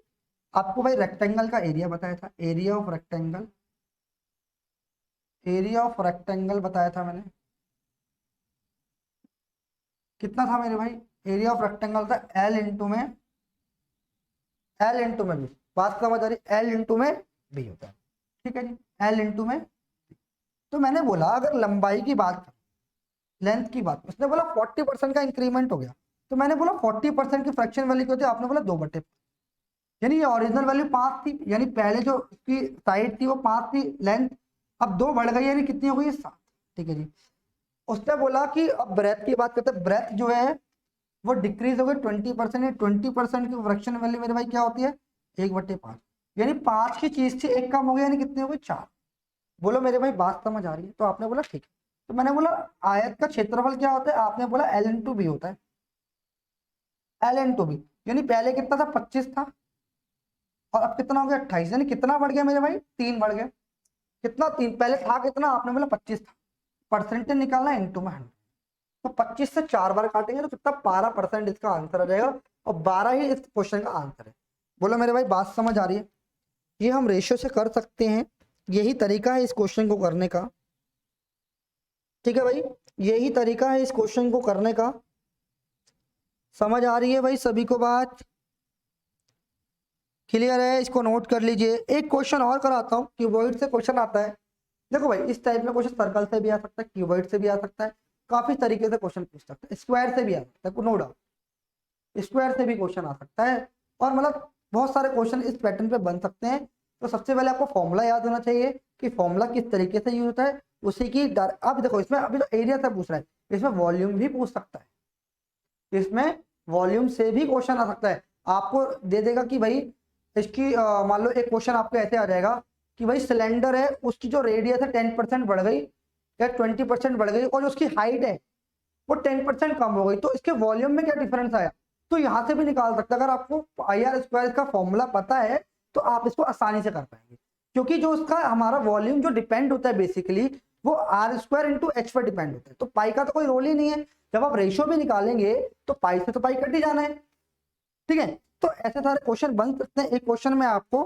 आपको भाई रेक्टेंगल का एरिया बताया था, area of rectangle, area of rectangle बताया था मैंने, कितना था मेरे भाई, एरिया ऑफ रेक्टेंगल था एल इंटू में, एल इंटू में बी, बात समझ आ रही, एल इंटू में बी होता है, ठीक है जी, एल इंटू में। तो मैंने बोला अगर लंबाई की बात, लेंथ की बात, उसने बोला 40% का इंक्रीमेंट हो गया, तो मैंने बोला 40% की फ्रैक्शन वैल्यू क्या होती है, आपने बोला 2/5, यानी ये ओरिजिनल वैल्यू 5 थी, यानी पहले जो उसकी साइड थी वो 5 थी लेंथ, अब 2 बढ़ गई, यानी कितनी हो गई, 7। ठीक है जी। उसने बोला कि अब ब्रेथ की बात करते हैं, ब्रेथ जो है वो डिक्रीज हो गई 20%, 20% की फ्रैक्शन वैल्यू मेरे भाई क्या होती है, 1/5, यानी 5 की चीज थी, एक कम हो गया, यानी कितनी हो गई, 4। बोलो मेरे भाई बात समझ आ रही है, तो आपने बोला ठीक है। तो मैंने बोला आयत का क्षेत्रफल क्या होता है, आपने बोला एल इंटू बी होता है, एल इंटू बी, यानी पहले कितना था, 25 था, और अब कितना हो गया, 28, यानी कितना बढ़ गया मेरे भाई, 3 बढ़ गया। कितना, 3, पहले था कितना, आपने बोला 25 था, परसेंटेज निकालना इंटू में 100, तो 25 से 4 बार काटेंगे तो कितना, 12% इसका आंसर आ जाएगा, और 12 ही इस क्वेश्चन का आंसर है। बोलो मेरे भाई बात समझ आ रही है, ये हम रेशियो से कर सकते हैं, यही तरीका है इस क्वेश्चन को करने का, ठीक है भाई, यही तरीका है इस क्वेश्चन को करने का। समझ आ रही है भाई सभी को बात, क्लियर है, इसको नोट कर लीजिए। एक क्वेश्चन और कराता हूँ, क्यूबॉइड से क्वेश्चन आता है। देखो भाई इस टाइप में क्वेश्चन सर्कल से भी आ सकता है, क्यूबॉइड से भी आ सकता है, काफी तरीके से क्वेश्चन पूछ सकता है, स्क्वायर से भी आ सकता है, नो डाउट, स्क्वायर से भी क्वेश्चन आ सकता है, और मतलब बहुत सारे क्वेश्चन इस पैटर्न पे बन सकते हैं। तो सबसे पहले आपको फॉर्मूला याद होना चाहिए कि फॉर्मूला किस तरीके से यूज होता है, उसी की अब देखो इसमें अभी तो एरिया से पूछ रहा है, इसमें वॉल्यूम भी पूछ सकता है, इसमें वॉल्यूम से भी क्वेश्चन आ सकता है। आपको दे देगा कि भाई इसकी मान लो एक क्वेश्चन आपको ऐसे आ जाएगा कि भाई सिलेंडर है, उसकी जो रेडियस है 10% बढ़ गई या 20% बढ़ गई, और जो उसकी हाइट है वो 10% कम हो गई, तो इसके वॉल्यूम में क्या डिफरेंस आया, तो यहां से भी निकाल सकते हैं। अगर आपको आई आर स्क्वायर का फॉर्मूला पता है तो आप इसको आसानी से कर पाएंगे, क्योंकि जो उसका हमारा वॉल्यूम जो डिपेंड होता है बेसिकली वो आर स्क्वायर इंटू एच पर डिपेंड होता है, तो पाई का तो कोई रोल ही नहीं है। जब आप रेशियो भी निकालेंगे तो पाई से तो पाई कट ही जाना है, ठीक है। तो ऐसे सारे क्वेश्चन बन सकते हैं। एक क्वेश्चन में आपको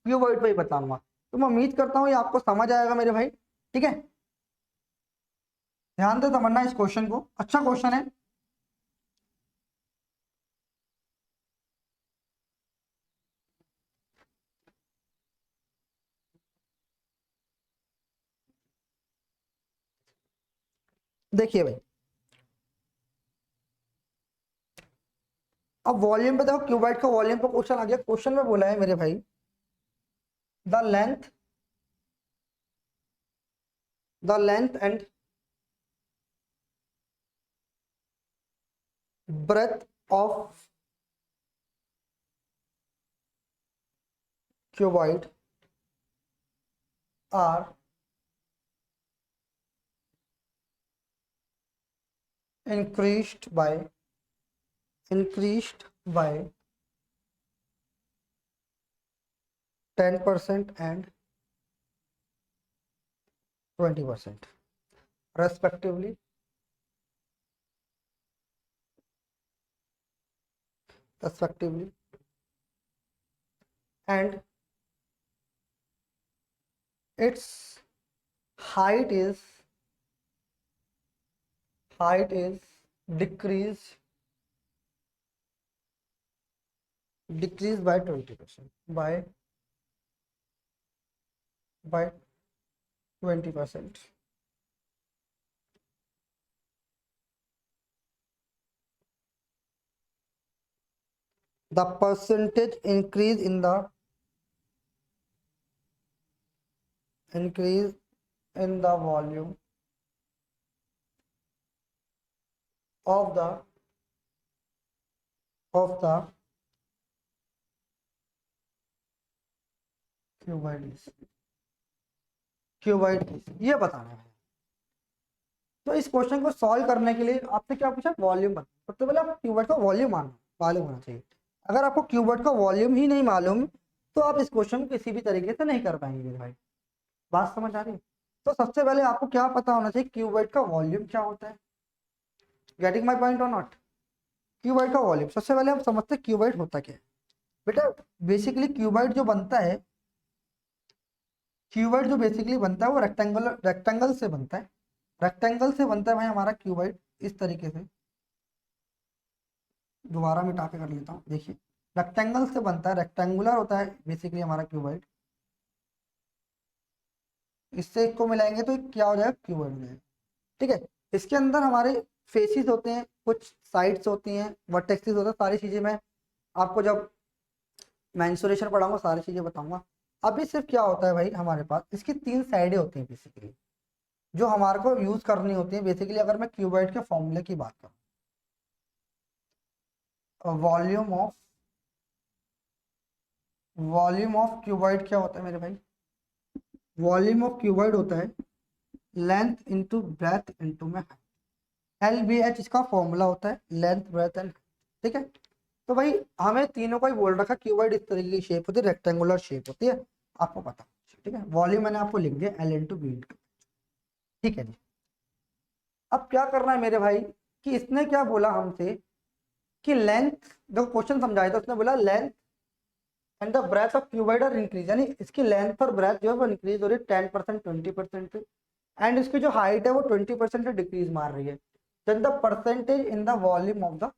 क्यूबॉइड पे ही बताऊंगा, तो मैं उम्मीद करता हूँ ये आपको समझ आएगा मेरे भाई, ठीक है। ध्यान से समझना इस क्वेश्चन को, अच्छा क्वेश्चन है। देखिए भाई अब वॉल्यूम पे देखो, क्यूबाइड का वॉल्यूम पे क्वेश्चन आ गया, क्वेश्चन में बोला है मेरे भाई the length and breadth of cuboid are increased by 10% and 20% respectively, and its height is decreased by 20%, by 20%. The percentage increase in the volume of the cuboid ये बताना है। तो इस क्वेश्चन को सॉल्व करने के लिए आपसे क्या पूछा, वॉल्यूम बता। सबसे पहले आप क्यूबाइड का वॉल्यूम मालूम होना चाहिए। अगर आपको क्यूबाइड का वॉल्यूम ही नहीं मालूम तो आप इस क्वेश्चन को किसी भी तरीके से नहीं कर पाएंगे मेरे भाई। बात समझ आ रही है? तो सबसे पहले आपको क्या पता होना चाहिए, क्यूबाइड का वॉल्यूम क्या होता है। गेटिंग माई पॉइंट और नॉट? क्यूबाइड का वॉल्यूम, सबसे पहले हम समझते हैं क्यूबाइड होता क्या है। बेटा बेसिकली क्यूबाइड जो बनता है, वो रेक्टेंगल से बनता है। रेक्टेंगल से बनता है भाई हमारा क्यूबाइड इस तरीके से। दोबारा मिटा के कर लेता हूँ, देखिए रेक्टेंगल से बनता है, रेक्टेंगुलर होता है बेसिकली हमारा क्यूबाइड। इससे इसको मिलाएंगे तो क्या हो जाएगा, क्यूबाइड हो जाएगा। ठीक है, इसके अंदर हमारे फेसिस होते हैं, कुछ साइड्स होती हैं, वर्टेक्सेस होता है, सारी चीजें मैं आपको जब मेंसुरेशन पढ़ाऊंगा सारी चीजें बताऊंगा। अभी सिर्फ क्या होता है भाई, हमारे पास इसकी 3 साइडें होती हैं बेसिकली, जो हमारे को यूज करनी होती है बेसिकली। अगर मैं क्यूबाइड के फॉर्मूले की बात करूँ, वॉल्यूम ऑफ क्यूबाइड क्या होता है मेरे भाई, वॉल्यूम ऑफ क्यूबाइड होता है लेंथ इंटू ब्रेथ इंटू में हाइट। LBH इसका फॉर्मूला होता है, लेंथ ब्रेथ एंड। ठीक है, तो भाई हमें तीनों का ही बोल रखा, क्यूबाइड इस तरीके की शेप होती है, रेक्टेंगुलर शेप होती है, आपको पता। ठीक है, वॉल्यूम मैंने आपको लिख दिया L/B। ठीक है जी, अब क्या करना है मेरे भाई कि इसने क्या बोला हमसे कि लेंथ, जब क्वेश्चन समझाया था उसने बोला length and the breadth of cuboid are increase, यानी इसकी लेंथ और ब्रेथ जो है वो इंक्रीज हो रही है 10%, 20% एंड इसकी जो हाइट है वो 20% डिक्रीज मार रही है। Then the percentage in the volume of the,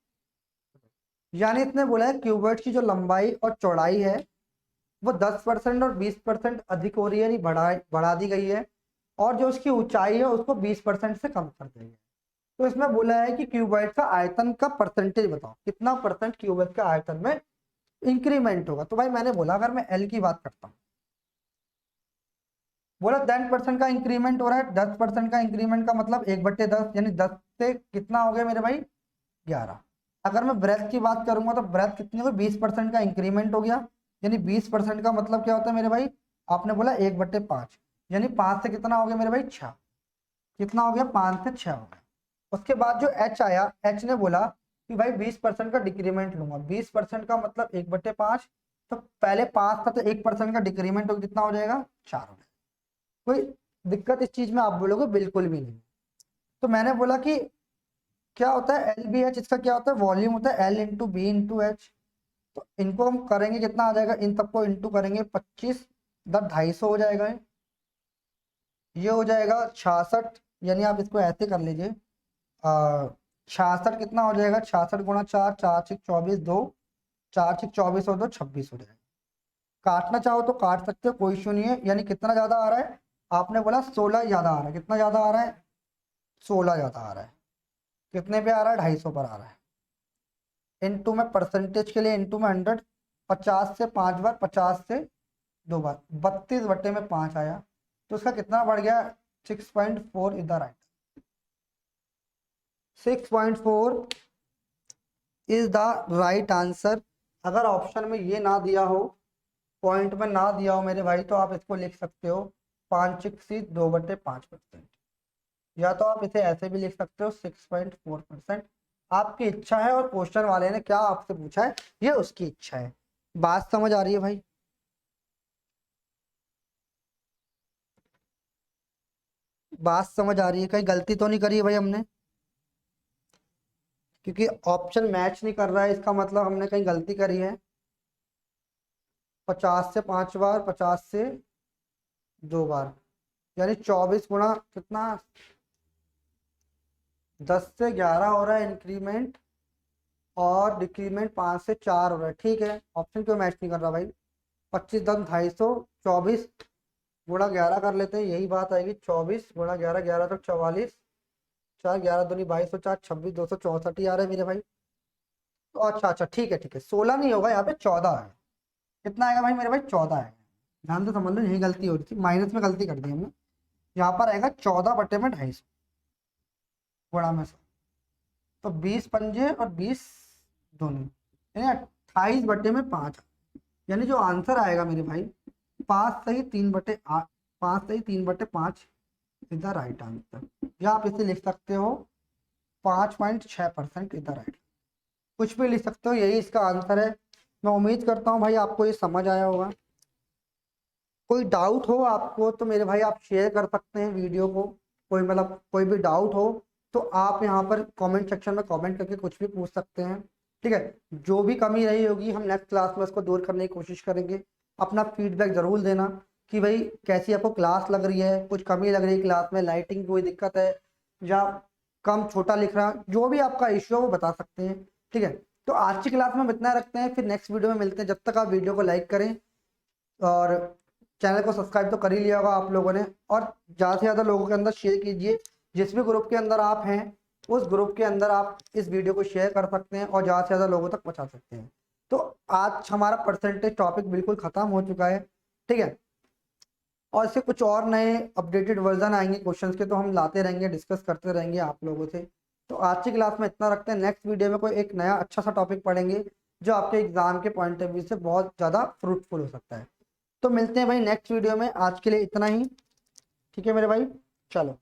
यानी इसने बोला है क्यूबाइड की जो लंबाई और चौड़ाई है वो 10% और 20% अधिक हो रही है, यानी बढ़ा दी गई है, और जो उसकी ऊंचाई है उसको 20% से कम कर दी है। तो इसमें बोला है कि क्यूबाइड का आयतन का परसेंटेज बताओ, कितना परसेंट क्यूबाइड का आयतन में इंक्रीमेंट होगा। तो भाई मैंने बोला अगर मैं एल की बात करता हूँ, बोला 10% का इंक्रीमेंट हो रहा है। 10% का इंक्रीमेंट का मतलब 1/10, यानी 10 से कितना हो गया मेरे भाई, 11। अगर मैं ब्रेथ की बात करूंगा तो ब्रेथ कितनी होगी, 20% का इंक्रीमेंट हो गया, यानी 20% का मतलब क्या होता है मेरे भाई, आपने बोला 1/5, यानी 5 से कितना हो गया मेरे भाई, 6। कितना हो गया, 5 से 6 हो गया। उसके बाद जो एच आया, एच ने बोला कि भाई 20% का डिक्रीमेंट लूंगा। 20% का मतलब 1/5, तो पहले 5 था तो 1% का डिक्रीमेंट हो कितना हो जाएगा, 4 हो जाएगा। कोई दिक्कत इस चीज में आप बोलोगे, बिल्कुल भी नहीं। तो मैंने बोला कि क्या होता है LBH, इसका क्या होता है, वॉल्यूम होता है L/B/H। तो इनको हम करेंगे कितना आ जाएगा, इन सबको इंटू करेंगे 25, 250 हो जाएगा। ये हो जाएगा 66, यानी आप इसको ऐसे कर लीजिए, 66 कितना हो जाएगा, 66 × 4, 4×6 = 24, 2 4×6 = 24 और 2 26 हो जाएगा। काटना चाहो तो काट सकते हो, कोई इशू नहीं है। यानी कितना ज्यादा आ रहा है, आपने बोला 16 ज्यादा आ रहा है। कितना ज्यादा आ रहा है, 16 ज्यादा आ रहा है। कितने पे आ रहा है, 250 पर आ रहा है। इनटू में परसेंटेज के लिए इनटू में 100, 50 से 5 बार, 50 से 2 बार, 32/5 आया। तो उसका कितना बढ़ गया, 6.4 is the right, 6.4 is the right answer. अगर ऑप्शन में ये ना दिया हो, पॉइंट में ना दिया हो मेरे भाई, तो आप इसको लिख सकते हो 5/6 2/5%, या तो आप इसे ऐसे भी लिख सकते हो 6.4%। आपकी इच्छा है, और क्वेश्चन वाले ने क्या आपसे पूछा है ये उसकी इच्छा है। बात समझ आ रही है भाई, बात समझ आ रही है, कहीं गलती तो नहीं करी है भाई हमने, क्योंकि ऑप्शन मैच नहीं कर रहा है इसका मतलब हमने कहीं गलती करी है। 50 से 5 बार, 50 से 2 बार, यानी 24 गुणा कितना, 10 से 11 हो रहा है इंक्रीमेंट, और डिक्रीमेंट 5 से 4 हो रहा है। ठीक है, ऑप्शन क्यों मैच नहीं कर रहा भाई। 25 10 250, 24 गुणा 11 कर लेते हैं, यही बात आएगी। 24 गुणा 11, 11 तो 44, 4 11 दूनी 22, 4 26, 264 ही आ रहा है मेरे भाई। तो अच्छा अच्छा ठीक है ठीक है, 16 नहीं होगा यहाँ पे, 14 है। कितना आएगा भाई मेरे भाई, 14 है। ध्यान से समझ लो, यही गलती हो रही थी, माइनस में गलती कर दी हमने। यहाँ पर आएगा 14/250 गुणा में 100, तो 20 पंजे और 20 दोनों, यानी 28/5। यानी जो आंसर आएगा मेरे भाई, 5 सही 3/8, 5 सही 3/5 इज द राइट आंसर। या आप इसे लिख सकते हो 5.6% इज द राइट, कुछ भी लिख सकते हो, यही इसका आंसर है। मैं उम्मीद करता हूँ भाई आपको ये समझ आया होगा। कोई डाउट हो आपको तो मेरे भाई आप शेयर कर सकते हैं वीडियो को, कोई मतलब कोई भी डाउट हो तो आप यहाँ पर कमेंट सेक्शन में कमेंट करके कुछ भी पूछ सकते हैं। ठीक है, जो भी कमी रही होगी हम नेक्स्ट क्लास में उसको दूर करने की कोशिश करेंगे। अपना फीडबैक ज़रूर देना कि भाई कैसी आपको क्लास लग रही है, कुछ कमी लग रही है क्लास में, लाइटिंग कोई दिक्कत है या कम छोटा लिख रहा, जो भी आपका इश्यू है वो बता सकते हैं। ठीक है, तो आज की क्लास में हम इतना रखते हैं, फिर नेक्स्ट वीडियो में मिलते हैं। जब तक आप वीडियो को लाइक करें और चैनल को सब्सक्राइब तो कर ही लिया होगा आप लोगों ने, और ज़्यादा से ज़्यादा लोगों के अंदर शेयर कीजिए। जिस भी ग्रुप के अंदर आप हैं उस ग्रुप के अंदर आप इस वीडियो को शेयर कर सकते हैं और ज़्यादा से ज़्यादा लोगों तक पहुंचा सकते हैं। तो आज हमारा परसेंटेज टॉपिक बिल्कुल ख़त्म हो चुका है। ठीक है, और इससे कुछ और नए अपडेटेड वर्जन आएंगे क्वेश्चंस के, तो हम लाते रहेंगे, डिस्कस करते रहेंगे आप लोगों से। तो आज की क्लास में इतना रखते हैं, नेक्स्ट वीडियो में कोई एक नया अच्छा सा टॉपिक पढ़ेंगे जो आपके एग्जाम के पॉइंट ऑफ व्यू से बहुत ज़्यादा फ्रूटफुल हो सकता है। तो मिलते हैं भाई नेक्स्ट वीडियो में, आज के लिए इतना ही। ठीक है मेरे भाई, चलो।